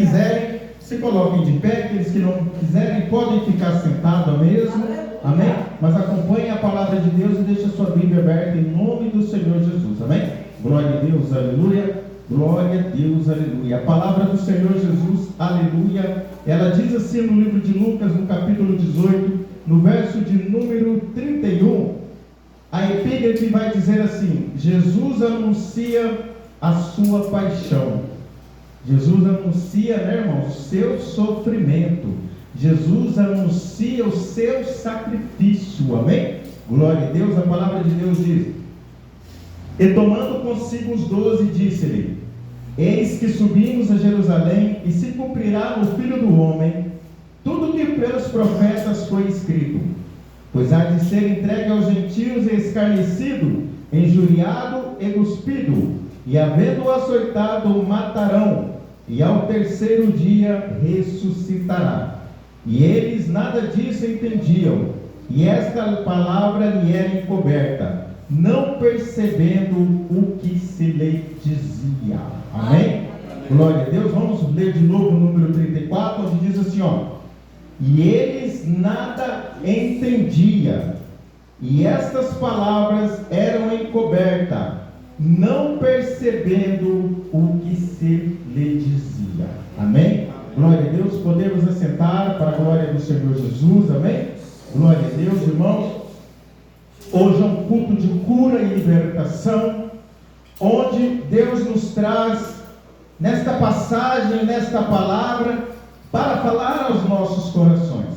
quiserem, se coloquem de pé. Aqueles que não quiserem podem ficar sentados mesmo. Amém? Mas acompanhem a palavra de Deus e deixe a sua Bíblia aberta em nome do Senhor Jesus. Amém? Glória a Deus, aleluia. Glória a Deus, aleluia. A palavra do Senhor Jesus, aleluia. Ela diz assim no livro de Lucas, no capítulo 18, no verso de número 31. A epígrafe vai dizer assim: Jesus anuncia a sua paixão. Jesus anuncia, né, irmão, o seu sofrimento. Jesus anuncia o seu sacrifício. Amém? Glória a Deus. A palavra de Deus diz: e tomando consigo os 12, disse-lhe: eis que subimos a Jerusalém, e se cumprirá no Filho do Homem tudo que pelos profetas foi escrito. Pois há de ser entregue aos gentios e escarnecido, injuriado e cuspido, e havendo-o açoitado, o matarão, e ao terceiro dia ressuscitará. E eles nada disso entendiam, e esta palavra lhe era encoberta, não percebendo o que se lhe dizia. Amém? Glória a Deus. Vamos ler de novo o número 34, onde diz assim, ó: e eles nada entendiam, e estas palavras eram encobertas, não percebendo o que se lhe dizia. Amém? Glória a Deus. Podemos assentar para a glória do Senhor Jesus. Amém? Glória a Deus, irmãos. Hoje é um culto de cura e libertação, onde Deus nos traz nesta passagem, nesta palavra, para falar aos nossos corações.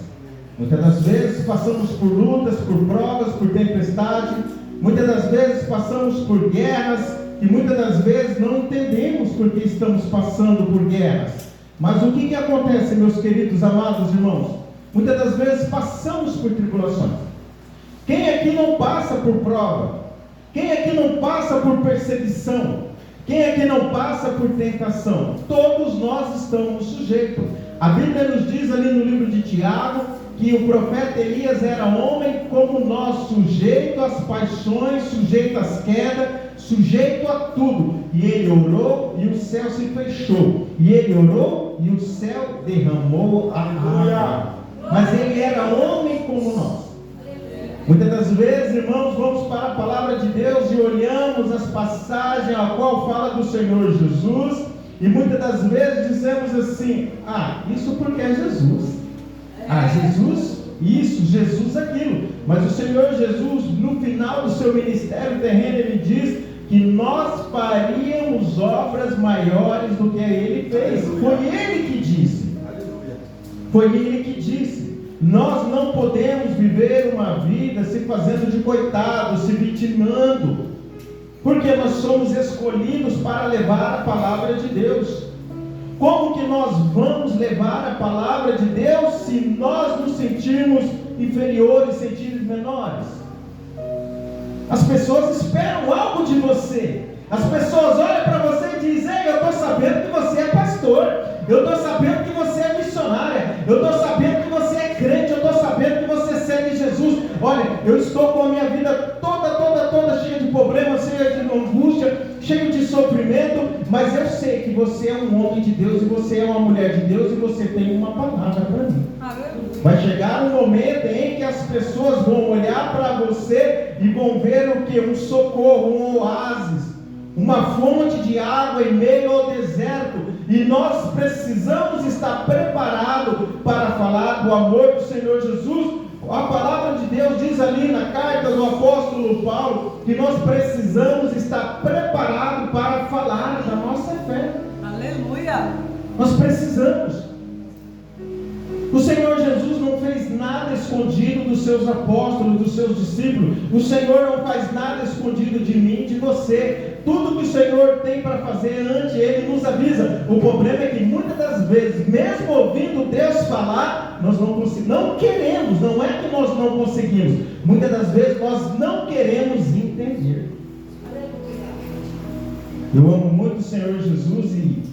Muitas das vezes passamos por lutas, por provas, por tempestade. Muitas das vezes passamos por guerras, e muitas das vezes não entendemos por que estamos passando por guerras. Mas o que acontece, meus queridos, amados irmãos? Muitas das vezes passamos por tribulações. Quem aqui não passa por prova? Quem aqui não passa por perseguição? Quem aqui não passa por tentação? Todos nós estamos sujeitos. A Bíblia nos diz ali no livro de Tiago que o profeta Elias era homem como nós, sujeito às paixões, sujeito às quedas, sujeito a tudo. E ele orou e o céu se fechou. E ele orou e o céu derramou a água. Mas ele era homem como nós. Muitas das vezes, irmãos, vamos para a palavra de Deus e olhamos as passagens a qual fala do Senhor Jesus, e muitas das vezes dizemos assim: isso porque é Jesus. Jesus isso, Jesus aquilo. Mas o Senhor Jesus, no final do seu ministério terreno, ele diz que nós faríamos obras maiores do que ele fez. Foi ele que disse. Foi ele que disse. Nós não podemos viver uma vida se fazendo de coitado, se vitimando, porque nós somos escolhidos para levar a palavra de Deus. Como que nós vamos levar a palavra de Deus se nós nos sentirmos inferiores, sentirmos menores? As pessoas esperam algo de você. As pessoas olham para você e dizem: eu estou sabendo que você é pastor, eu estou sabendo que você é missionária, eu estou sabendo que você é crente, eu estou sabendo que você segue Jesus. Olha, eu estou com a minha vida toda cheia de problemas, cheia de angústia, cheio de sofrimento, mas eu sei que você é um homem de Deus, e você é uma mulher de Deus, e você tem uma palavra para mim. Vai chegar um momento em que as pessoas vão olhar para você e vão ver o que? Um socorro, um oásis, uma fonte de água em meio ao deserto. E nós precisamos estar preparados para falar do amor do Senhor Jesus. A palavra de Deus diz ali na carta do apóstolo Paulo que nós precisamos estar preparados para falar da nossa fé. Aleluia! Nós precisamos. O Senhor Jesus não fez nada escondido dos seus apóstolos, dos seus discípulos. O Senhor não faz nada escondido de mim, de você. Tudo que o Senhor tem para fazer antes, Ele nos avisa. O problema é que muitas das vezes, mesmo ouvindo Deus falar, nós não queremos, não é que nós não conseguimos. Muitas das vezes nós não queremos entender. Eu amo muito o Senhor Jesus e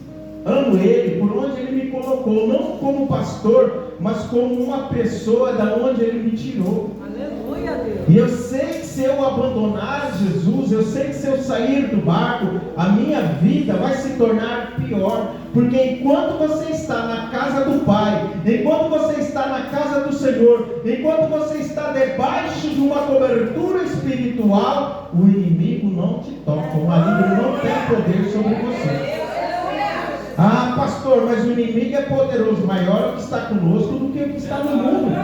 amo Ele por onde Ele me colocou, não como pastor, mas como uma pessoa da onde Ele me tirou. Aleluia, Deus. E eu sei que se eu abandonar Jesus, eu sei que se eu sair do barco, a minha vida vai se tornar pior. Porque enquanto você está na casa do Pai, enquanto você está na casa do Senhor, enquanto você está debaixo de uma cobertura espiritual, o inimigo não te toca, o maligno não tem poder sobre você. Ah, pastor, mas o inimigo é poderoso, maior é o que está conosco do que o que está no mundo.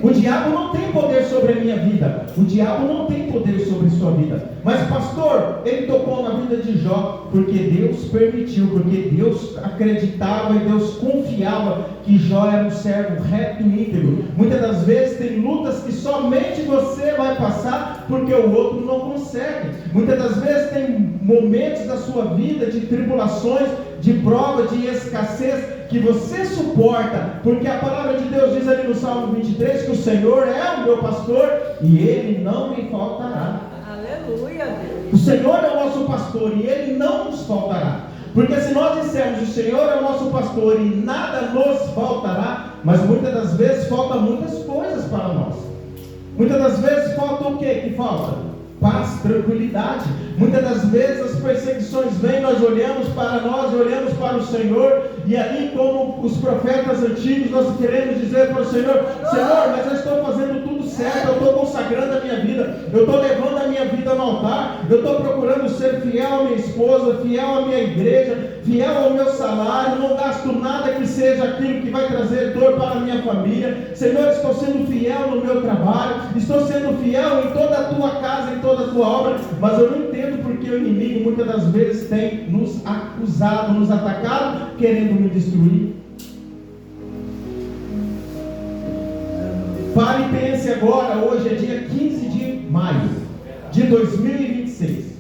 O diabo não tem poder sobre a minha vida. O diabo não tem poder sobre a sua vida. Mas pastor, ele tocou na vida de Jó, porque Deus permitiu, porque Deus acreditava e Deus confiava que Jó era um servo reto e íntegro. Muitas das vezes tem lutas que somente você vai passar, porque o outro não consegue. Muitas das vezes tem momentos da sua vida de tribulações, de prova, de escassez, que você suporta, porque a palavra de Deus diz ali no Salmo 23, que o Senhor é o meu pastor, e Ele não me faltará. Aleluia, Deus. O Senhor é o nosso pastor, e Ele não nos faltará. Porque se nós dissermos, o Senhor é o nosso pastor, e nada nos faltará, mas muitas das vezes faltam muitas coisas para nós. Muitas das vezes falta o que que falta? Paz, tranquilidade. Muitas das vezes as perseguições vêm, nós olhamos para o Senhor, e ali, como os profetas antigos, nós queremos dizer para o Senhor: Senhor, mas eu estou fazendo tudo certo, eu estou consagrando a minha vida, eu estou levando a minha vida no altar, eu estou procurando ser fiel à minha esposa, fiel à minha igreja, fiel ao meu salário, não gasto nada que seja aquilo que vai trazer dor para a minha família. Senhor, estou sendo fiel no meu trabalho, estou sendo fiel em toda a tua casa, em toda a tua obra, mas eu não entendo porque o inimigo muitas das vezes tem nos acusado, nos atacado, querendo me destruir. Pare e pense agora, hoje é dia 15 de maio de 2026.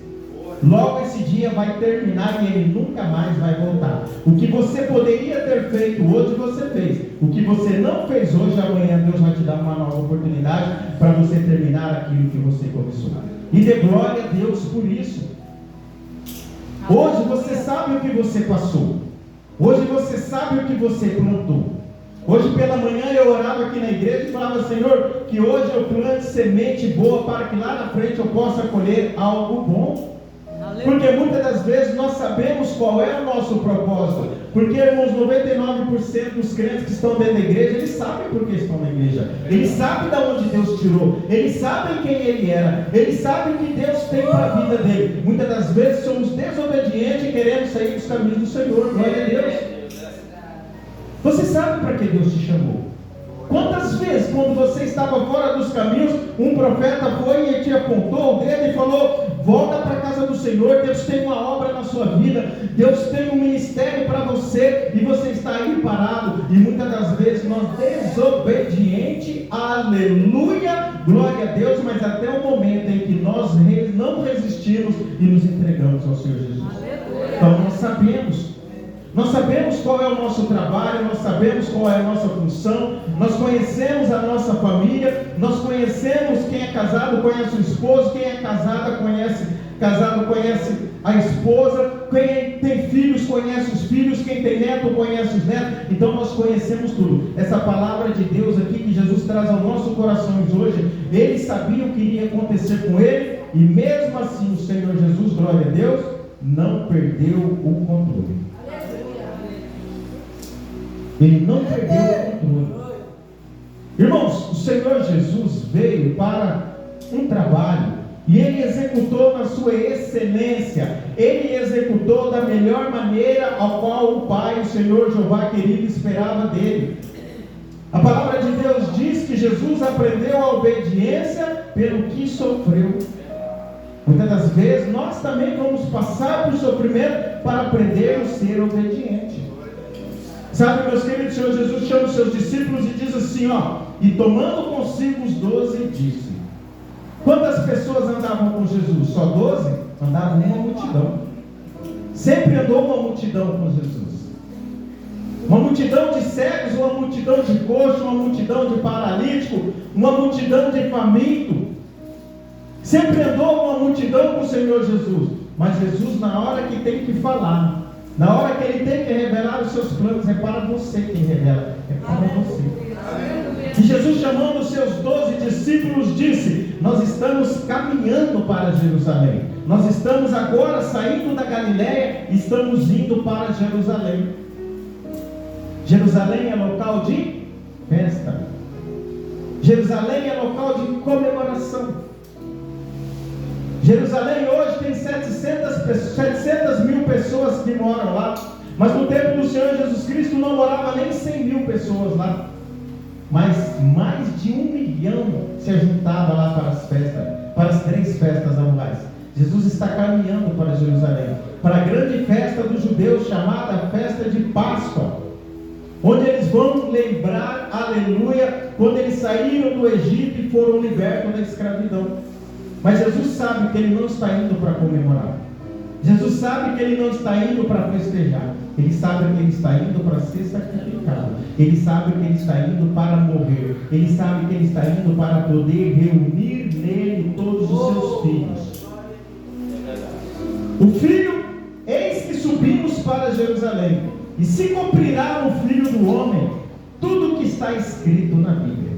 Logo esse dia vai terminar e ele nunca mais vai voltar. O que você poderia ter feito hoje, você fez. O que você não fez hoje, amanhã Deus vai te dar uma nova oportunidade para você terminar aquilo que você começou. E dê glória a Deus por isso. Hoje você sabe o que você passou. Hoje você sabe o que você plantou. Hoje pela manhã eu orava aqui na igreja e falava: Senhor, que hoje eu plante semente boa para que lá na frente eu possa colher algo bom. Porque muitas das vezes nós sabemos qual é o nosso propósito. Porque, irmãos, 99% dos crentes que estão dentro da igreja, eles sabem por que estão na igreja. Eles sabem de onde Deus tirou. Eles sabem quem Ele era. Eles sabem o que Deus tem para a vida dele. Muitas das vezes somos desobedientes e queremos sair dos caminhos do Senhor. Glória a Deus. Você sabe para que Deus te chamou? Quantas vezes, quando você estava fora dos caminhos, um profeta foi e te apontou o dedo e falou: volta para a casa do Senhor, Deus tem uma obra na sua vida, Deus tem um ministério para você, e você está aí parado, e muitas das vezes nós desobedientes, aleluia, glória a Deus, mas até o momento em que nós não resistimos e nos entregamos ao Senhor Jesus. Aleluia. Então nós sabemos qual é o nosso trabalho, nós sabemos qual é a nossa função, nós conhecemos a nossa família, nós conhecemos quem é casado, conhece o esposo, quem é casado conhece a esposa, quem tem filhos conhece os filhos, quem tem neto conhece os netos. Então nós conhecemos tudo. Essa palavra de Deus aqui que Jesus traz ao nosso coração hoje, ele sabia o que iria acontecer com ele, e mesmo assim o Senhor Jesus, glória a Deus, não perdeu o controle. Ele não perdeu o controle. Irmãos, o Senhor Jesus veio para um trabalho, e Ele executou na sua excelência. Ele executou da melhor maneira ao qual o Pai, o Senhor Jeová querido, esperava dele. A palavra de Deus diz que Jesus aprendeu a obediência pelo que sofreu. Muitas das vezes nós também vamos passar por sofrimento para aprender a ser obediente. Sabe, meus queridos, o Senhor Jesus chama os seus discípulos e diz assim, e tomando consigo os 12, disse: quantas pessoas andavam com Jesus? Só 12? Andava uma multidão. Sempre andou uma multidão com Jesus. Uma multidão de cegos, uma multidão de coxo, uma multidão de paralítico, uma multidão de faminto. Sempre andou uma multidão com o Senhor Jesus. Mas Jesus, na hora que tem que falar, na hora que Ele tem que revelar os seus planos, é para você quem revela, é para você. E Jesus, chamando os seus 12 discípulos, disse: nós estamos caminhando para Jerusalém. Nós estamos agora saindo da Galileia e estamos indo para Jerusalém. Jerusalém é local de festa. Jerusalém é local de comemoração. Jerusalém hoje tem 700 mil pessoas que moram lá. Mas no tempo do Senhor Jesus Cristo não morava nem 100 mil pessoas lá. Mas mais de 1 milhão se ajuntava lá para as festas, para as 3 festas anuais. Jesus está caminhando para Jerusalém, para a grande festa dos judeus, chamada festa de Páscoa, onde eles vão lembrar, aleluia, quando eles saíram do Egito e foram libertos da escravidão. Mas Jesus sabe que ele não está indo para comemorar. Jesus sabe que ele não está indo para festejar. Ele sabe que ele está indo para ser sacrificado. Ele sabe que ele está indo para morrer. Ele sabe que ele está indo para poder reunir nele todos os seus filhos. O filho, eis que subimos para Jerusalém, e se cumprirá o Filho do Homem tudo o que está escrito na Bíblia,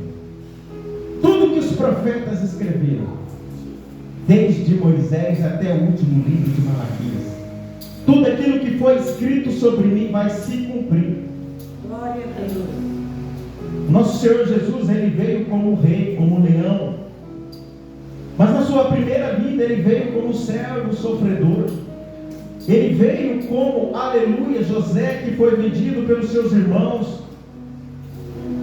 tudo que os profetas escreveram, desde Moisés até o último livro de Malaquias. Tudo aquilo que foi escrito sobre mim vai se cumprir. Glória a Deus. Nosso Senhor Jesus, ele veio como rei, como leão. Mas na sua primeira vida, ele veio como servo sofredor. Ele veio como, aleluia, José, que foi vendido pelos seus irmãos,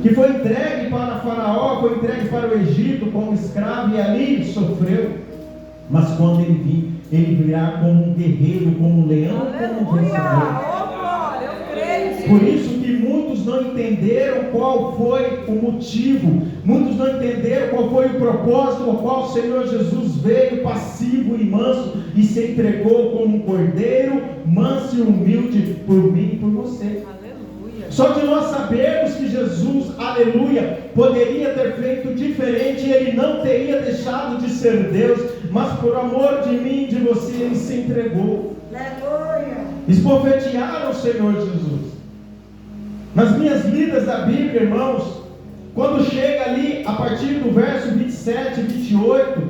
que foi entregue para Faraó, foi entregue para o Egito como escravo, e ali sofreu. Mas quando ele virá como um guerreiro, como um leão, como um vencedor. Por isso que muitos não entenderam qual foi o motivo, muitos não entenderam qual foi o propósito ao qual o Senhor Jesus veio passivo e manso e se entregou como um cordeiro, manso e humilde por mim e por você. Só que nós sabemos que Jesus, aleluia, poderia ter feito diferente, ele não teria deixado de ser Deus, mas por amor de mim e de você, ele se entregou. Aleluia. Esbofetearam o Senhor Jesus. Nas minhas lidas da Bíblia, irmãos, quando chega ali, a partir do verso 27 e 28,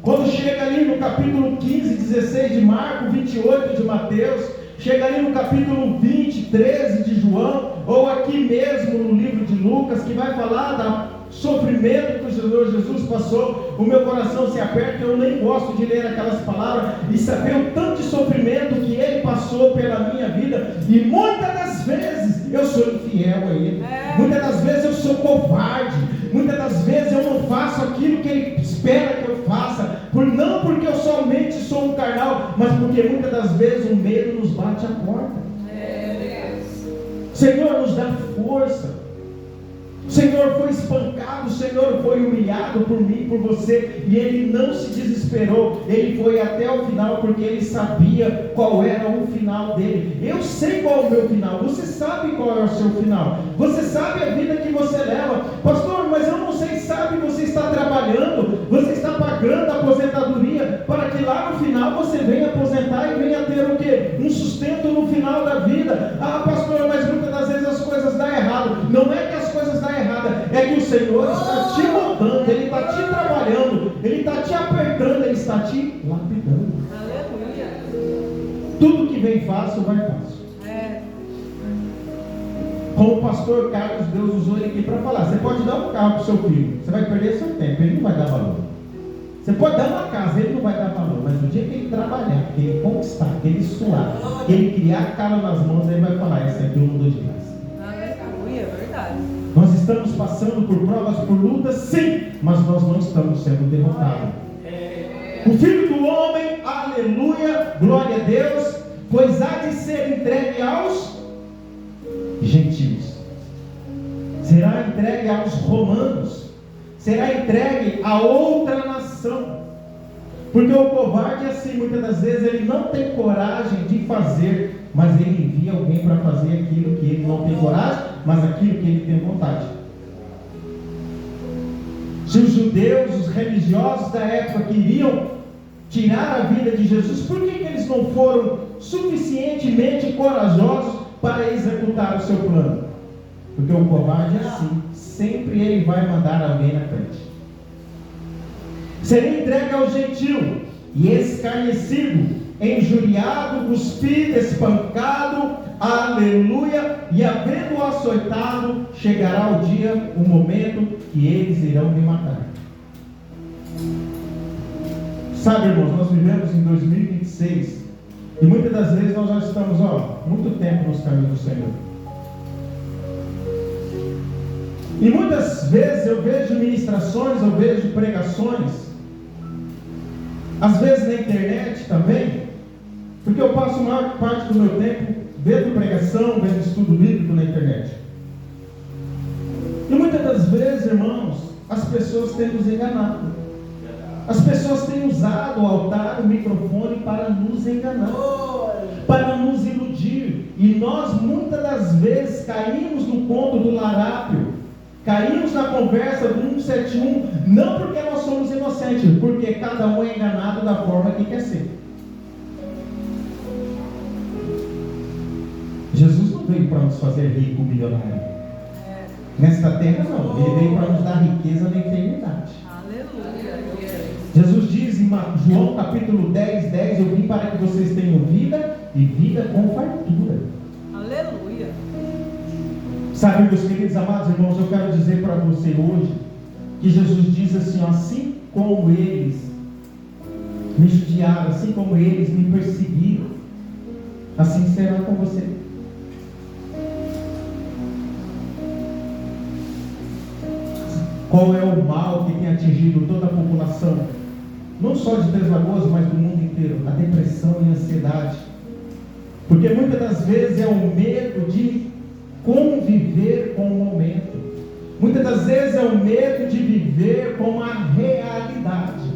quando chega ali no capítulo 15, 16 de Marcos, 28 de Mateus, chega ali no capítulo 20, 13 de João, ou aqui mesmo no livro de Lucas, que vai falar do sofrimento que o Senhor Jesus passou, o meu coração se aperta, eu nem gosto de ler aquelas palavras, e saber o tanto de sofrimento que ele passou pela minha vida, e muitas das vezes eu sou infiel a ele, muitas das vezes eu sou covarde, muitas das vezes eu não faço aquilo que ele espera que eu faça, não porque eu somente sou um carnal, mas porque muitas das vezes o medo nos bate a porta. Senhor, nos dá força. O Senhor foi espancado, o Senhor foi humilhado por mim, por você, e ele não se desesperou, ele foi até o final, porque ele sabia qual era o final dele. Eu sei qual é o meu final, você sabe qual é o seu final, você sabe a vida que você leva. Pastor, mas eu não sei, sabe, você está trabalhando, você está pagando a aposentadoria, para que lá no final você venha aposentar e venha ter o quê? Um sustento no final da vida. Ah, pastor, mas muitas das vezes as coisas dão errado. Não é que as coisas dão errado, é que o Senhor está te moldando, ele está te trabalhando, ele está te apertando, ele está te lapidando. Aleluia. Tudo que vem fácil vai fácil. Como o pastor Carlos, Deus usou ele aqui para falar, você pode dar um carro para o seu filho, você vai perder seu tempo, ele não vai dar valor. Você pode dar uma casa, ele não vai dar valor, mas no dia que ele trabalhar, que ele conquistar, que ele suar, que ele criar a cara nas mãos, ele vai falar, esse aqui eu não dou de graça. Aleluia, é verdade. Nós estamos passando por provas, por lutas, sim, mas nós não estamos sendo derrotados. O Filho do Homem, aleluia, glória a Deus, pois há de ser entregue aos gentios, será entregue aos romanos, será entregue a outra nação, porque o covarde assim, muitas das vezes ele não tem coragem de fazer, mas ele envia alguém para fazer aquilo que ele não tem coragem, mas aquilo que ele tem vontade. Se os judeus, os religiosos da época queriam tirar a vida de Jesus, por que eles não foram suficientemente corajosos para executar o seu plano? Porque o covarde é assim, sempre ele vai mandar alguém na frente. Serei entregue ao gentio e escarnecido, injuriado, cuspido, espancado, aleluia, e havendo açoitado, chegará o dia, o momento que eles irão me matar. Sabe, irmãos, nós vivemos em 2026 e muitas das vezes nós já estamos, muito tempo nos caminhos do Senhor. E muitas vezes eu vejo ministrações, eu vejo pregações, às vezes na internet também, porque eu passo a maior parte do meu tempo vendo pregação, vendo estudo bíblico na internet. E muitas das vezes, irmãos, as pessoas têm nos enganado. As pessoas têm usado o altar, o microfone para nos enganar, para nos iludir. E nós muitas das vezes caímos no conto do larápio, caímos na conversa do 171, não porque nós somos inocentes, porque cada um é enganado da forma que quer ser. Jesus não veio para nos fazer rico, milionário. Nesta terra não, Ele veio para nos dar riqueza na eternidade. Jesus diz em João capítulo 10, 10, eu vim para que vocês tenham vida e vida com fartura. Aleluia. Sabe, meus queridos amados irmãos, eu quero dizer para você hoje, que Jesus diz assim como eles me judiaram, assim como eles me perseguiram, assim será com você. Qual é o mal que tem atingido toda a população, não só de Três Lagoas, mas do mundo inteiro? A depressão e a ansiedade. Porque muitas das vezes é o medo de conviver com o momento. Muitas das vezes é o medo de viver com a realidade.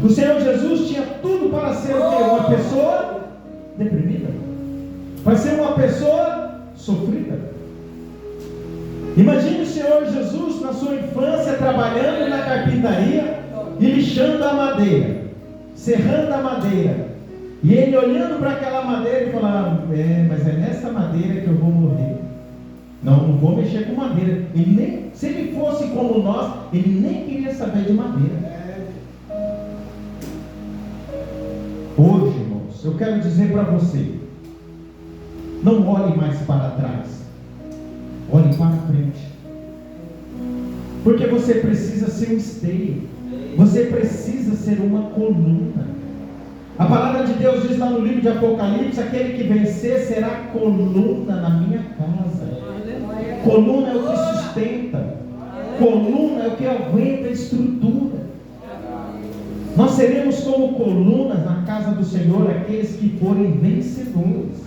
O Senhor Jesus tinha tudo para ser o quê? Uma pessoa deprimida, para ser uma pessoa sofrida. Imagine o Senhor Jesus na sua infância trabalhando na carpintaria e lixando a madeira, serrando a madeira, e ele olhando para aquela madeira e falando: mas é nessa madeira que eu vou morrer. Não vou mexer com madeira. Se ele fosse como nós, ele nem queria saber de madeira. Hoje, irmãos, eu quero dizer para você: não olhe mais para trás, olhe para frente, porque você precisa ser um esteio, você precisa ser uma coluna. A palavra de Deus diz lá no livro de Apocalipse: aquele que vencer será coluna na minha casa. Coluna é o que sustenta, coluna é o que aguenta a estrutura. Nós seremos como colunas na casa do Senhor aqueles que forem vencedores.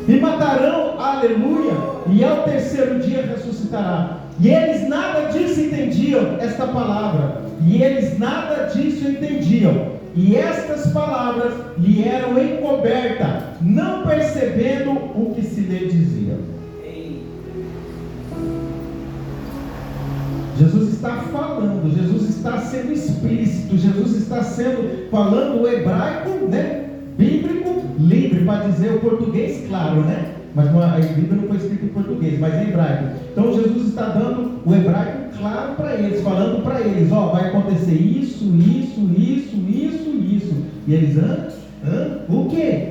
E matarão, aleluia, e ao terceiro dia ressuscitará. E eles nada disso entendiam, esta palavra, e eles nada disso entendiam, e estas palavras lhe eram encobertas, não percebendo o que se lhe dizia. Jesus está falando, Jesus está sendo explícito, Jesus está falando o hebraico, bíblico, livre, para dizer o português, claro, mas a Bíblia não foi escrita em português, mas em hebraico. Então Jesus está dando o hebraico claro para eles, falando para eles: vai acontecer isso, isso, isso, isso, isso. E eles: o quê?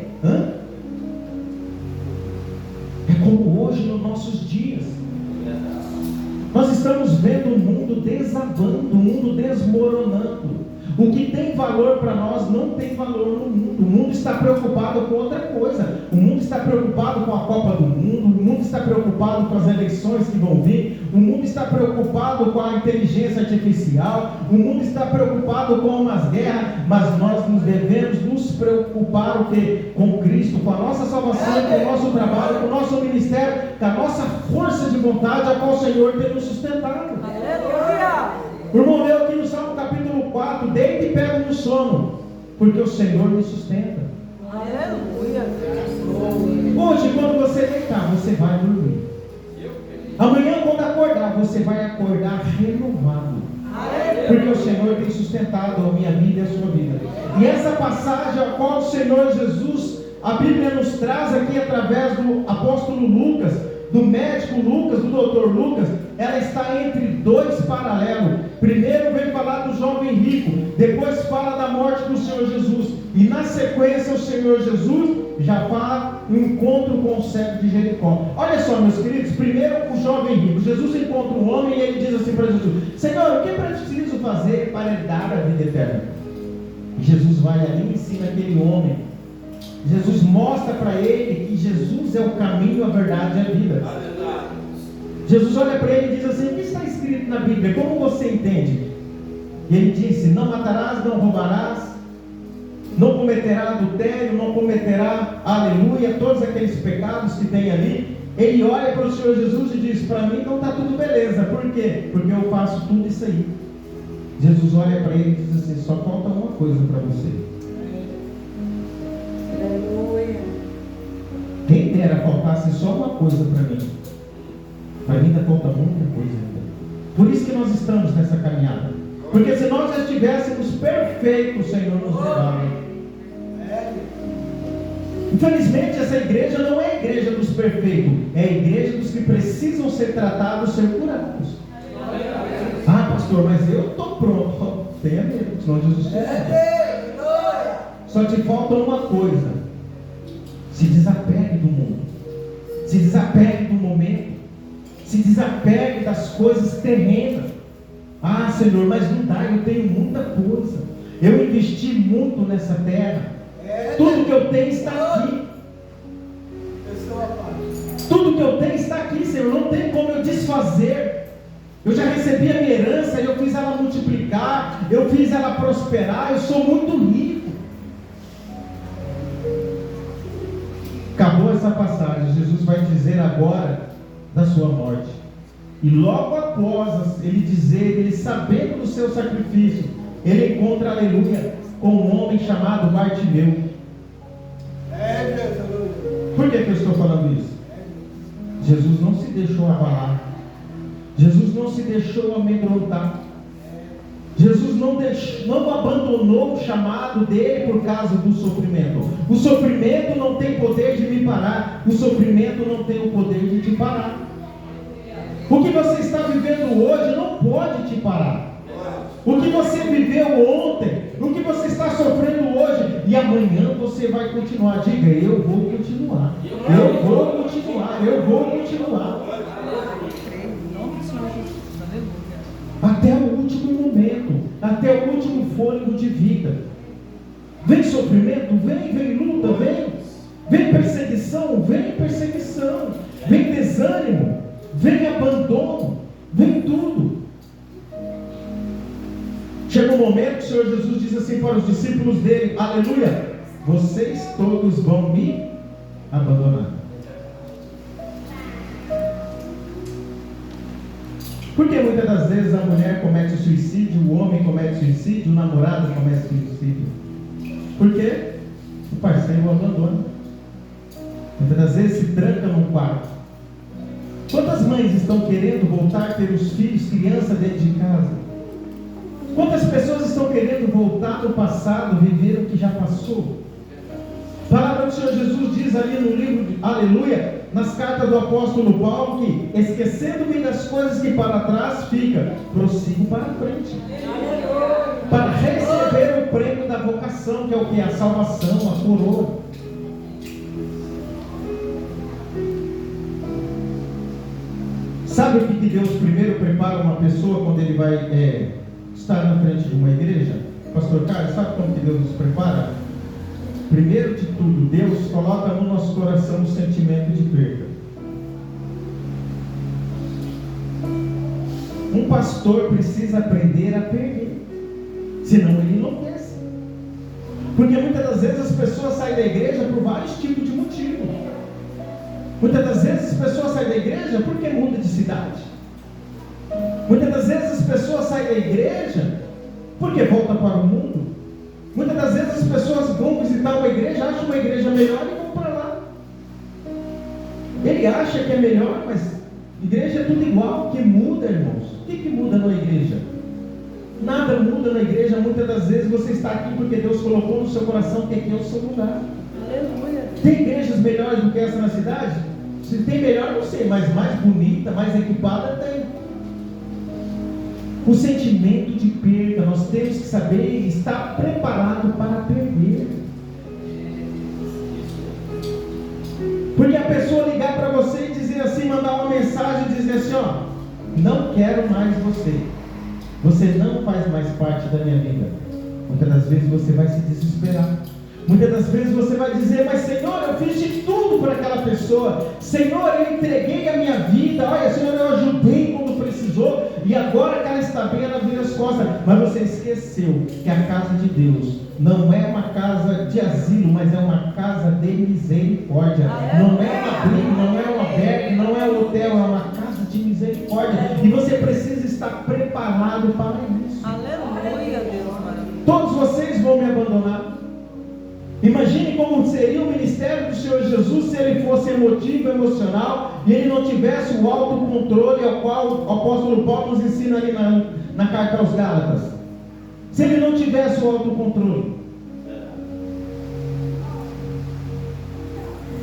É como hoje nos nossos dias. Nós estamos vendo o mundo desabando, o mundo desmoronando. O que tem valor para nós não tem valor no mundo. O mundo está preocupado com outra coisa. O mundo está preocupado com a Copa do Mundo. O mundo está preocupado com as eleições que vão vir. O mundo está preocupado com a inteligência artificial. O mundo está preocupado com umas guerras. Mas nós nos devemos nos preocupar o quê? Com Cristo, com a nossa salvação, com o nosso trabalho, com o nosso ministério, com a nossa força de vontade, a qual o Senhor tem nos sustentado. Aleluia! O irmão leu aqui no Salmo capítulo 4: deita e pega no sono, porque o Senhor me sustenta. Aleluia! Hoje, quando você deitar, você vai dormir. Amanhã, quando acordar, você vai acordar renovado. Porque o Senhor tem sustentado a minha vida e a sua vida. E essa passagem a qual o Senhor Jesus, a Bíblia nos traz aqui através do apóstolo Lucas, do médico Lucas, do doutor Lucas, ela está entre dois paralelos. Primeiro vem falar do jovem rico, depois fala da morte do Senhor Jesus, e na sequência o Senhor Jesus já fala o encontro com o cego de Jericó. Olha só, meus queridos, primeiro o jovem rico. Jesus encontra um homem e ele diz assim para Jesus: Senhor, o que preciso fazer para herdar a vida eterna? E Jesus vai ali e ensina aquele homem. Jesus mostra para ele que Jesus é o caminho, a verdade e a vida. Jesus olha para ele e diz assim: o que está escrito na Bíblia? Como você entende? E ele disse: não matarás, não roubarás, não cometerá adultério, não cometerá, aleluia, todos aqueles pecados que tem ali. Ele olha para o Senhor Jesus e diz: para mim não está tudo beleza. Por quê? Porque eu faço tudo isso aí. Jesus olha para ele e diz assim: só falta uma coisa para você. Aleluia. Quem dera faltasse só uma coisa para mim. Para mim ainda falta muita coisa ainda. Por isso que nós estamos nessa caminhada. Porque se nós já estivéssemos perfeitos, o Senhor nos levava. Infelizmente essa igreja não é a igreja dos perfeitos, é a igreja dos que precisam ser tratados, ser curados. Ah, pastor, mas eu estou pronto. Tenha medo, senão Jesus só te falta uma coisa: se desapegue do mundo, se desapegue do momento, se desapegue das coisas terrenas. Ah, Senhor, mas não dá, eu tenho muita coisa, eu investi muito nessa terra, tudo que eu tenho está aqui, tudo que eu tenho está aqui, Senhor, não tem como eu desfazer. Eu já recebi a minha herança, eu fiz ela multiplicar, eu fiz ela prosperar, eu sou muito rico. Acabou essa passagem, Jesus vai dizer agora da sua morte. E logo após ele dizer, ele sabendo do seu sacrifício, ele encontra, aleluia, com um homem chamado Bartimeu. Por que eu estou falando isso? Jesus não se deixou abalar. Jesus não se deixou amedrontar. Jesus não abandonou o chamado dele por causa do sofrimento. O sofrimento não tem poder de me parar. O sofrimento não tem o poder de te parar. O que você está vivendo hoje não pode te parar. O que você viveu ontem, o que você está sofrendo hoje, e amanhã você vai continuar. Diga: eu vou continuar. Eu vou continuar. Eu vou continuar. Até o último momento, até o último fôlego de vida. Vem sofrimento, vem luta, vem perseguição, vem desânimo, vem abandono, vem tudo. Chega um momento que o Senhor Jesus diz assim para os discípulos dele: aleluia, vocês todos vão me abandonar. Porque muitas das vezes a mulher comete suicídio, o homem comete suicídio, o namorado comete suicídio. Por quê? O parceiro o abandona. Muitas das vezes se tranca num quarto. Quantas mães estão querendo voltar a ter os filhos, criança dentro de casa? Quantas pessoas estão querendo voltar no passado, viver o que já passou? A palavra do Senhor Jesus diz ali no livro de Aleluia, nas cartas do apóstolo Paulo, que esquecendo-me das coisas que para trás fica, prossigo para frente, para receber o prêmio da vocação, que é o que? A salvação, a coroa. Sabe o que Deus primeiro prepara uma pessoa quando ele vai estar na frente de uma igreja? Pastor Carlos, sabe como que Deus nos prepara? Primeiro de tudo, Deus coloca no nosso coração o sentimento de perda. Um pastor precisa aprender a perder, senão ele enlouquece. Porque muitas das vezes as pessoas saem da igreja por vários tipos de motivos. Muitas das vezes as pessoas saem da igreja porque muda de cidade. Muitas das vezes as pessoas saem da igreja porque voltam para o mundo. Muitas das vezes as pessoas vão visitar uma igreja, acham uma igreja melhor e vão para lá. Ele acha que é melhor, mas igreja é tudo igual. O que muda, irmãos? O que muda na igreja? Nada muda na igreja. Muitas das vezes você está aqui porque Deus colocou no seu coração que aqui é o seu lugar. Aleluia. Tem igrejas melhores do que essa na cidade? Se tem melhor, não sei, mas mais bonita, mais equipada tem. o sentimento de perda. Nós temos que saber estar preparado para perder. Porque a pessoa ligar para você e dizer assim, mandar uma mensagem e dizer assim, ó, não quero mais você. Você não faz mais parte da minha vida. Muitas das vezes você vai se desesperar. Muitas das vezes você vai dizer, mas Senhor, eu fiz de tudo por aquela pessoa. Senhor, eu entreguei a minha vida. Olha, Senhor, eu ajudei quando precisou. E agora que ela está bem, ela vira as costas. Mas você esqueceu que a casa de Deus não é uma casa de asilo, mas é uma casa de misericórdia. Não é um abrigo, não é um albergue, não é um hotel, é uma casa de misericórdia. E você precisa estar preparado para isso. Aleluia, Deus maravilhoso. Todos vocês vão me abandonar. Imagine como seria o ministério do Senhor Jesus se ele fosse emotivo, emocional, e ele não tivesse o autocontrole ao qual o apóstolo Paulo nos ensina ali na carta aos Gálatas. Se ele não tivesse o autocontrole.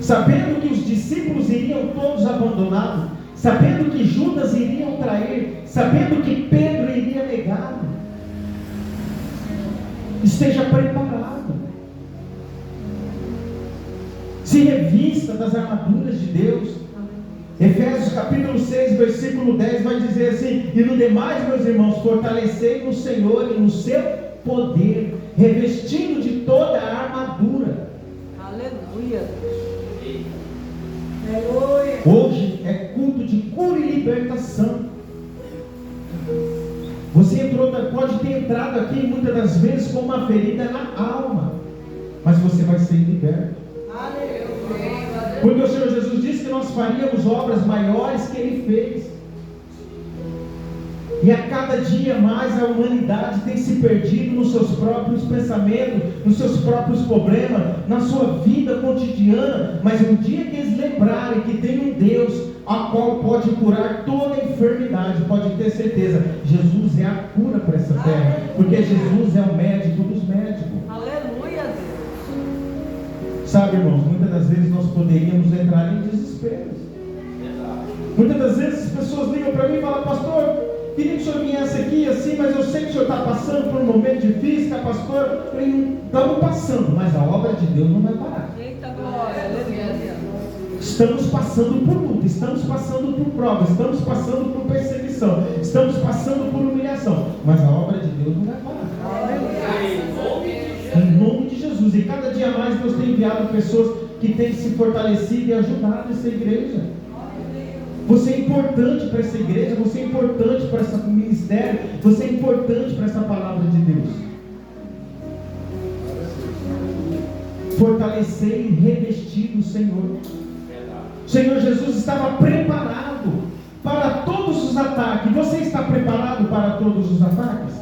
Sabendo que os discípulos iriam todos abandoná-lo, sabendo que Judas iria trair, sabendo que Pedro iria negar, esteja preparado. Se revista das armaduras de Deus. Efésios capítulo 6, versículo 10 vai dizer assim: e no demais, meus irmãos, fortalecei no Senhor e no seu poder, revestindo de toda a armadura. Aleluia. Hoje é culto de cura e libertação. Você pode ter entrado aqui muitas das vezes com uma ferida na alma, mas você vai ser liberto. Porque o Senhor Jesus disse que nós faríamos obras maiores que Ele fez. E a cada dia mais a humanidade tem se perdido nos seus próprios pensamentos, nos seus próprios problemas, na sua vida cotidiana. Mas no dia que eles lembrarem que tem um Deus a qual pode curar toda a enfermidade, pode ter certeza, Jesus é a cura para essa terra. Porque Jesus é o médico dos médicos. Aleluia, Deus. Sabe, irmãos, muitas das vezes nós poderíamos entrar em desespero. Muitas das vezes as pessoas ligam para mim e falam: pastor, queria que o senhor viesse aqui assim, mas eu sei que o senhor está passando por um momento difícil, tá, pastor? Eu falei: estamos passando, mas a obra de Deus não vai parar. Eita glória, aleluia. Estamos passando por luta, estamos passando por prova, estamos passando por perseguição, estamos passando por humilhação, mas a obra de Deus não vai parar. Aleluia. Em nome de Jesus. E cada dia mais Deus tem enviado pessoas que têm se fortalecido e ajudado essa igreja. Você é importante para essa igreja, você é importante para esse ministério, você é importante para essa palavra de Deus. Fortalecer e revestir o Senhor. O Senhor Jesus estava preparado para todos os ataques. Você está preparado para todos os ataques?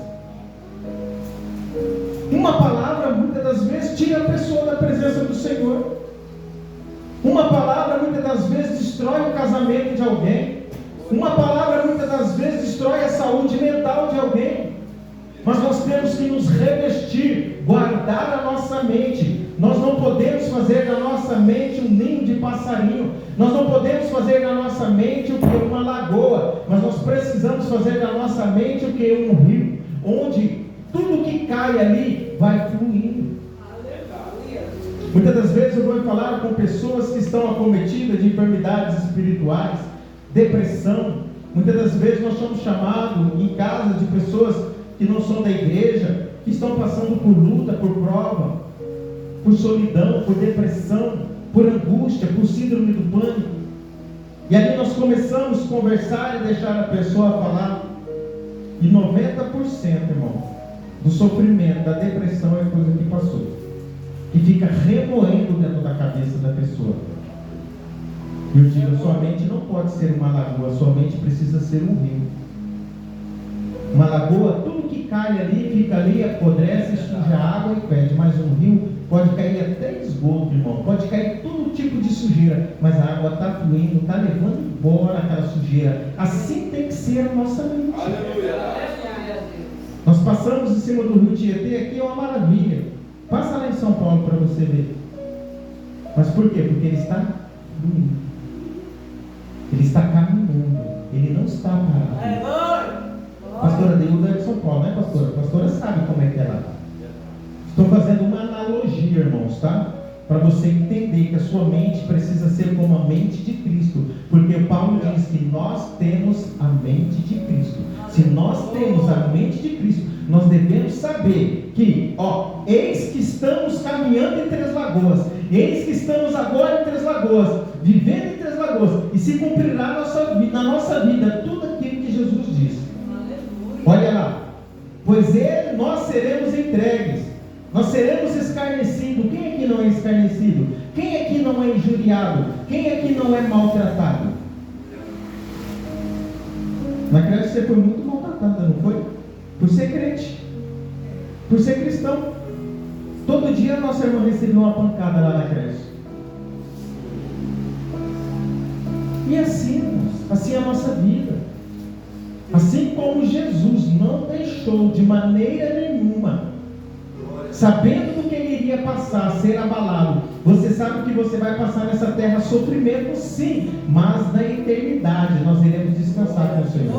Uma palavra muitas das vezes tira a pessoa da presença do Senhor. Uma palavra muitas das vezes destrói o casamento de alguém. Uma palavra muitas das vezes destrói a saúde mental de alguém. Mas nós temos que nos revestir, guardar a nossa mente. Nós não podemos fazer da nossa mente um ninho de passarinho. Nós não podemos fazer da nossa mente o que é uma lagoa. Mas nós precisamos fazer da nossa mente o que é um rio, onde tudo que cai ali vai fluindo. Muitas das vezes eu vou falar com pessoas que estão acometidas de enfermidades espirituais, depressão. Muitas das vezes nós somos chamados em casa de pessoas que não são da igreja, que estão passando por luta, por prova, por solidão, por depressão, por angústia, por síndrome do pânico. E ali nós começamos a conversar e deixar a pessoa falar. E 90%, irmão, do sofrimento, da depressão é coisa que passou, que fica remoendo dentro da cabeça da pessoa. E eu digo: sua mente não pode ser uma lagoa, sua mente precisa ser um rio. Uma lagoa, tudo que cai ali, fica ali, apodrece, suja a água e perde. Mas um rio pode cair até esgoto, irmão, pode cair todo tipo de sujeira, mas a água está fluindo, está levando embora aquela sujeira. Assim tem que ser a nossa mente. Aleluia. Nós passamos em cima do rio Tietê, aqui é uma maravilha. Passa lá em São Paulo para você ver. Mas por quê? Porque ele está fluindo. Ele está caminhando. Ele não está parado. Pastora, dei Paulo, né, pastora? A pastora sabe como é que é lá. Estou fazendo uma analogia, irmãos, tá? Para você entender que a sua mente precisa ser como a mente de Cristo. Porque Paulo diz que nós temos a mente de Cristo. Se nós temos a mente de Cristo, nós devemos saber que, eis que estamos caminhando em Três Lagoas. Eis que estamos agora em Três Lagoas, vivendo em Três Lagoas. E se cumprirá na nossa vida tudo aquilo que Jesus disse. Olha lá. Pois nós seremos entregues. Nós seremos escarnecidos. Quem aqui não é escarnecido? Quem aqui não é injuriado? Quem aqui não é maltratado? Na creche você foi muito maltratada, não foi? Por ser crente, por ser cristão. Todo dia a nossa irmã recebeu uma pancada lá na creche. E assim é a nossa vida. Assim como Jesus não deixou de maneira nenhuma, sabendo do que ele iria passar, ser abalado. Você sabe que você vai passar nessa terra sofrimento, sim, mas na eternidade nós iremos descansar com o Senhor.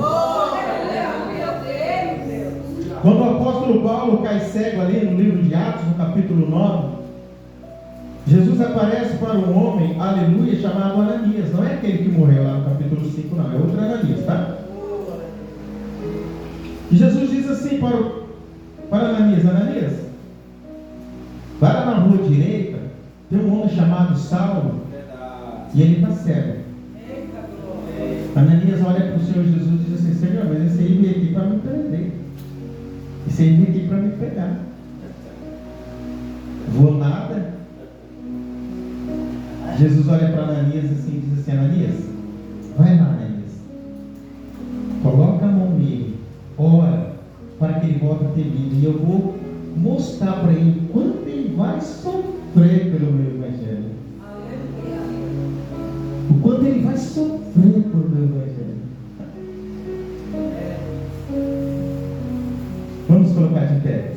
Quando o apóstolo Paulo cai cego ali no livro de Atos, no capítulo 9, Jesus aparece para um homem, aleluia, chamado Ananias. Não é aquele que morreu lá no capítulo 5, não, é outro Ananias, tá? E Jesus diz assim para Ananias: Ananias, vai lá na rua direita, tem um homem chamado Saulo, e ele está cego. Ananias olha para o Senhor Jesus e diz assim: Senhor, mas esse aí veio aqui para me prender, esse aí veio aqui para me pegar. Vou nada. Jesus olha para Ananias assim, e diz assim: Ananias, vai lá, Ananias, coloca a mão nele, ora, para que ele volte a ter vida, e eu vou mostrar para ele quanto ele vai sofrer pelo meu evangelho. O quanto ele vai sofrer pelo meu evangelho. Vamos colocar de pé.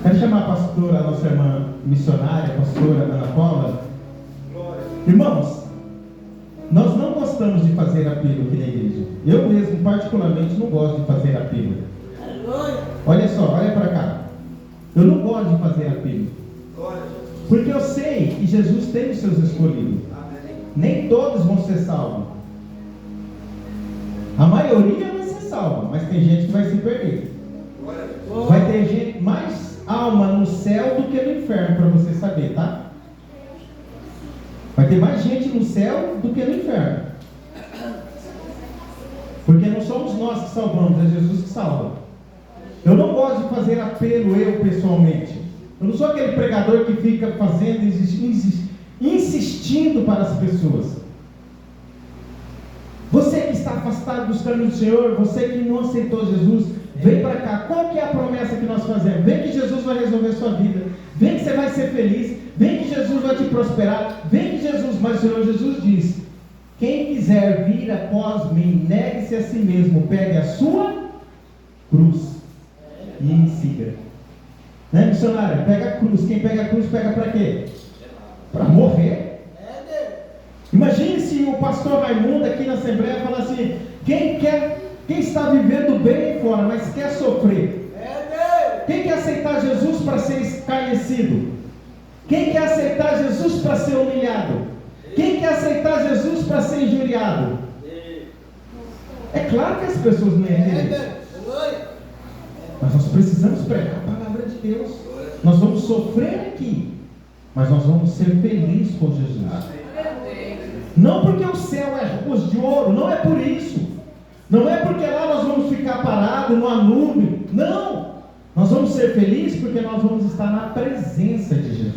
Quero chamar a pastora, a nossa irmã missionária, a pastora Ana Paula. Irmãos, nós não gostamos de fazer apelo aqui na igreja. Eu mesmo, particularmente, não gosto de fazer apelo. Olha só, olha para cá. Eu não gosto de fazer apelo, porque eu sei que Jesus tem os seus escolhidos. Nem todos vão ser salvos. A maioria vai ser salva, mas tem gente que vai se perder. Vai ter gente, mais alma no céu do que no inferno, para você saber, tá? Vai ter mais gente no céu do que no inferno. Porque não somos nós que salvamos, é Jesus que salva. Eu não gosto de fazer apelo, eu pessoalmente. Eu não sou aquele pregador que fica fazendo, insistindo para as pessoas. Você que está afastado dos caminhos do Senhor, você que não aceitou Jesus, vem para cá. Qual que é a promessa que nós fazemos? Vem que Jesus vai resolver a sua vida. Vem que você vai ser feliz. Vem que Jesus vai te prosperar. Vem que Jesus, mas o Senhor Jesus diz: quem quiser vir após mim, negue-se a si mesmo, pegue a sua cruz e me siga. Né, missionário? Pega a cruz. Quem pega a cruz, pega para quê? Para morrer. Imagine se o pastor Raimundo aqui na Assembleia falar assim: quem está vivendo bem fora, mas quer sofrer? Quem quer aceitar Jesus para ser escarnecido? Quem quer aceitar Jesus para ser humilhado? Quem quer aceitar Jesus para ser injuriado? É claro que as pessoas não entendem. Mas nós precisamos pregar a palavra de Deus. Nós vamos sofrer aqui, mas nós vamos ser felizes com Jesus. Não porque o céu é ruas de ouro, não é por isso. Não é porque lá nós vamos ficar parados numa nuvem. Não! Nós vamos ser felizes porque nós vamos estar na presença de Jesus.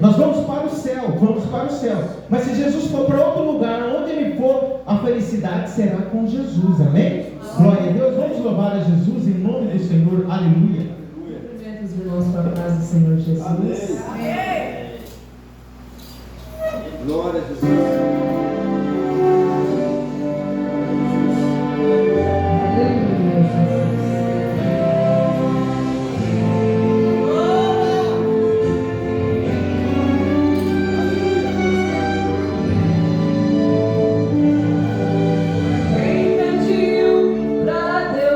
Nós vamos para o céu, vamos para o céu. Mas se Jesus for para outro lugar, onde ele for, a felicidade será com Jesus, amém? Glória a Deus, vamos louvar a Jesus em nome do Senhor, aleluia. Cumprimento os irmãos para a paz do Senhor Jesus. Amém. Glória a Jesus. Quem pediu pra Deus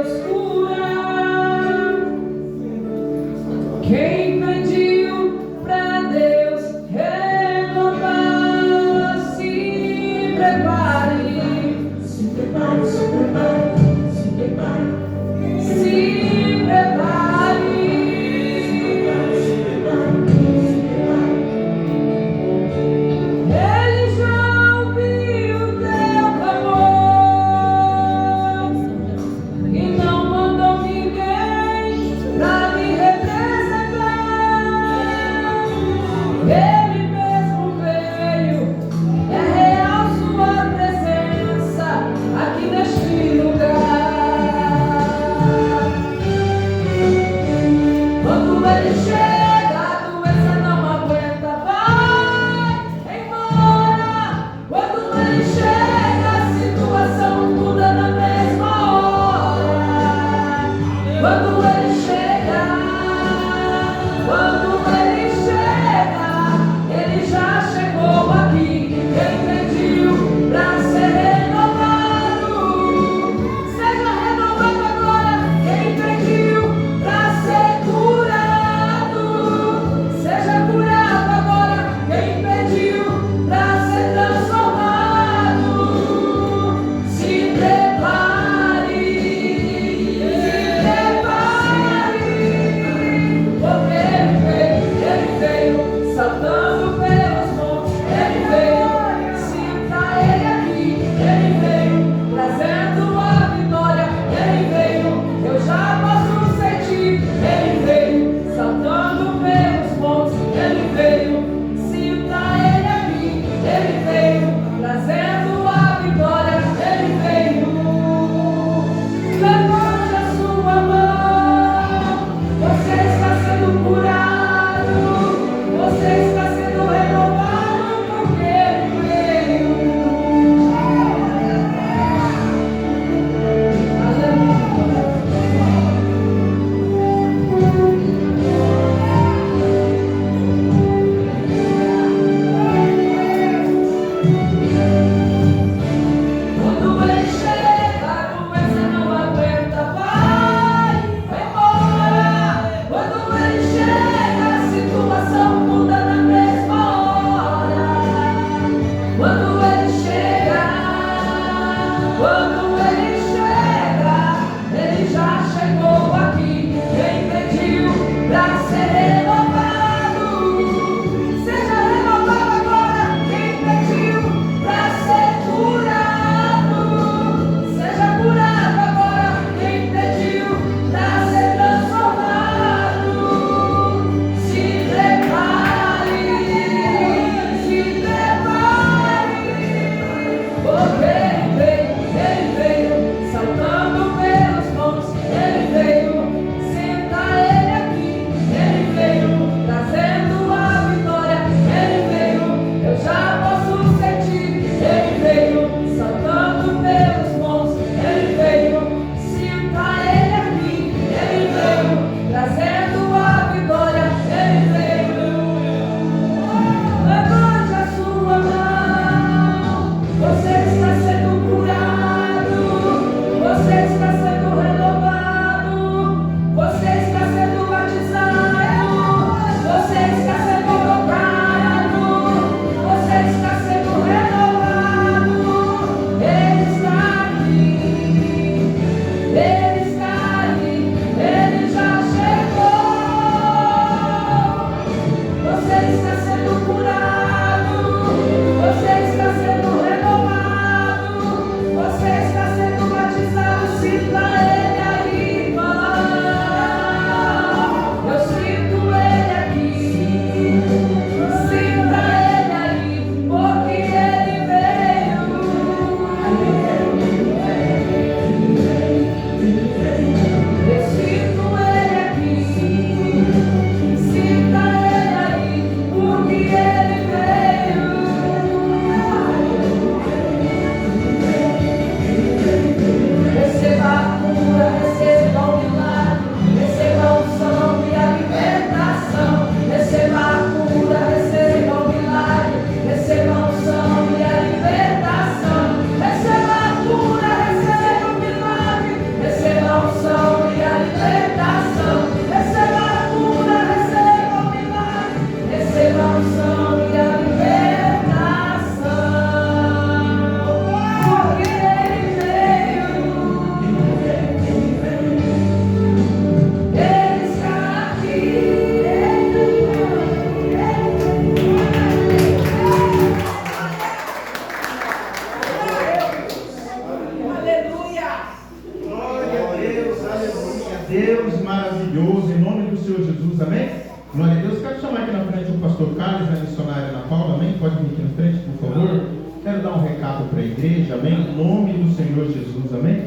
pastor Carlos e a missionária Ana Paula, amém? Pode vir aqui na frente, por favor. Quero dar um recado para a igreja, amém? Em nome do Senhor Jesus, amém?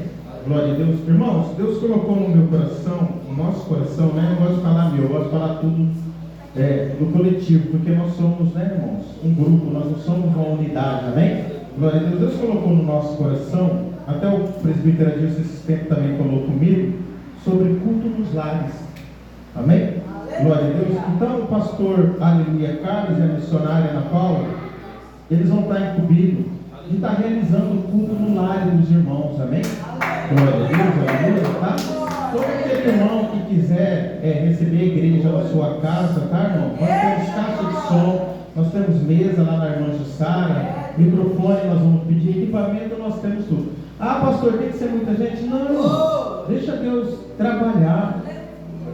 Glória a Deus. Irmãos, Deus colocou no meu coração, no nosso coração, né? Eu gosto de falar meu, eu gosto de falar tudo do coletivo, porque nós somos, né, irmãos, um grupo, nós não somos uma unidade, amém? Glória a Deus. Deus colocou no nosso coração, até o presbítero Adilson esse tempo também falou comigo, sobre culto nos lares, amém? Glória a Deus. Então o pastor Aleluia Carlos e a missionária Ana Paula, eles vão estar incumbidos de estar realizando o culto no lar dos irmãos, amém? Glória a Deus, aleluia, tá? Todo aquele irmão que quiser receber a igreja na sua casa, tá, irmão? Nós temos caixa de som, nós temos mesa lá na irmã Jussara, microfone, nós vamos pedir equipamento, nós temos tudo. Ah, pastor, tem que ser muita gente? Não, irmão. Deixa Deus trabalhar.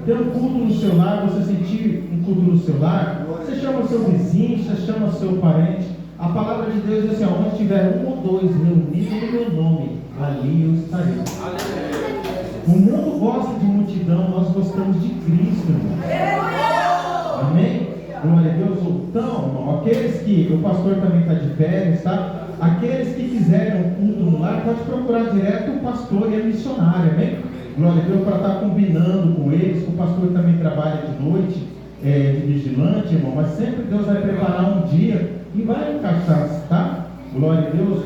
Ter um culto no seu lar, você sentir um culto no seu lar, você chama seu vizinho, você chama seu parente. A palavra de Deus diz assim: onde tiver um ou dois reunidos no meu nome, ali eu estarei. O mundo gosta de multidão, nós gostamos de Cristo, irmão. Amém? Glória a Deus. Então, irmão, aqueles que, o pastor também está de férias, tá? Aqueles que quiserem um culto no lar, pode procurar direto o pastor e a missionária, amém? Glória a Deus, para estar combinando com eles. O pastor também trabalha de noite, de vigilante, irmão, mas sempre Deus vai preparar um dia e vai encaixar, tá? Glória a Deus.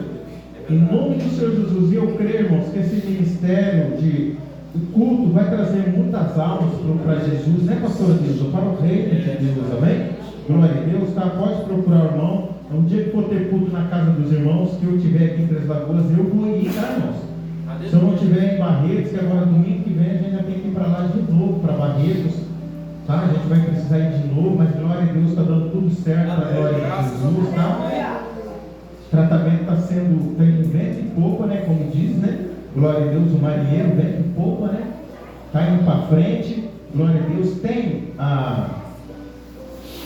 Em nome do Senhor Jesus, e eu creio, irmãos, que esse ministério de culto vai trazer muitas almas para Jesus, né, pastor Deus? Para o reino de Deus, amém? Glória a Deus, tá? Pode procurar o irmão. Um dia que for ter culto na casa dos irmãos, que eu tiver aqui em Três Lagoas, eu vou ir, tá, irmãos? Se eu não estiver em Barretos, que agora domingo que vem a gente já tem que ir para lá de novo, para Barretos, tá? A gente vai precisar ir de novo, mas glória a Deus, está dando tudo certo, para a glória de Jesus, tá? O tratamento está sendo, tem vento e pouco, né? Como diz, né? Glória a Deus, o marinheiro, vento e pouco, né? Está indo para frente, glória a Deus. Tem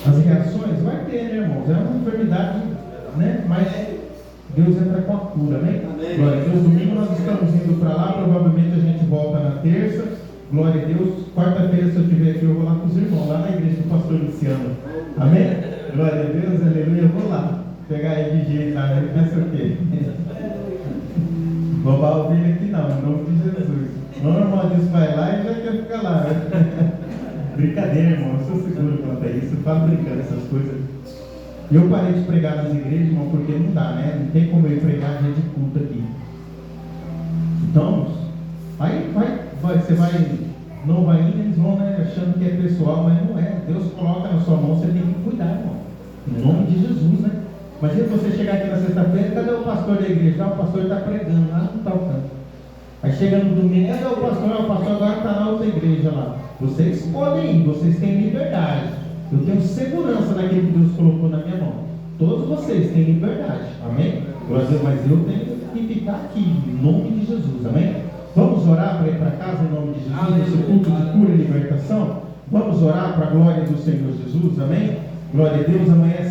as reações, vai ter, né, irmãos? É uma enfermidade, né? Mas Deus entra com a cura, né? Glória a Deus. Domingo nós estamos indo para lá, provavelmente a gente volta na terça. Glória a Deus. Quarta-feira, se eu estiver aqui, eu vou lá com os irmãos, lá na igreja do pastor Luciano. Amém? Glória a Deus, aleluia. Eu vou lá pegar ele de jeito lá, ele pensa o quê? Roubar a ovelha aqui não, em nome de Jesus. O irmão disse, vai lá e já quer ficar lá, né? Brincadeira, irmão, eu sou seguro quanto a isso, eu falo brincando essas coisas. Eu parei de pregar nas igrejas, irmão, porque não dá, né? Não tem como eu pregar dia de culto aqui. Então, aí você não vai indo, eles vão, né, achando que é pessoal, mas não é. Deus coloca na sua mão, você tem que cuidar, irmão. Em nome de Jesus, né? Imagina você chegar aqui na sexta-feira, cadê o pastor da igreja? Ah, o pastor está pregando, lá não está o canto. Aí chega no domingo, cadê o pastor? Ah, o pastor agora está na outra igreja lá. Vocês podem ir, vocês têm liberdade. Eu tenho segurança naquilo que Deus colocou na minha mão. Todos vocês têm liberdade, amém? Mas eu tenho que ficar aqui, em nome de Jesus, amém? Vamos orar para ir para casa em nome de Jesus, nesse culto de cura e libertação? Vamos orar para a glória do Senhor Jesus, amém? Glória a Deus, amanhã é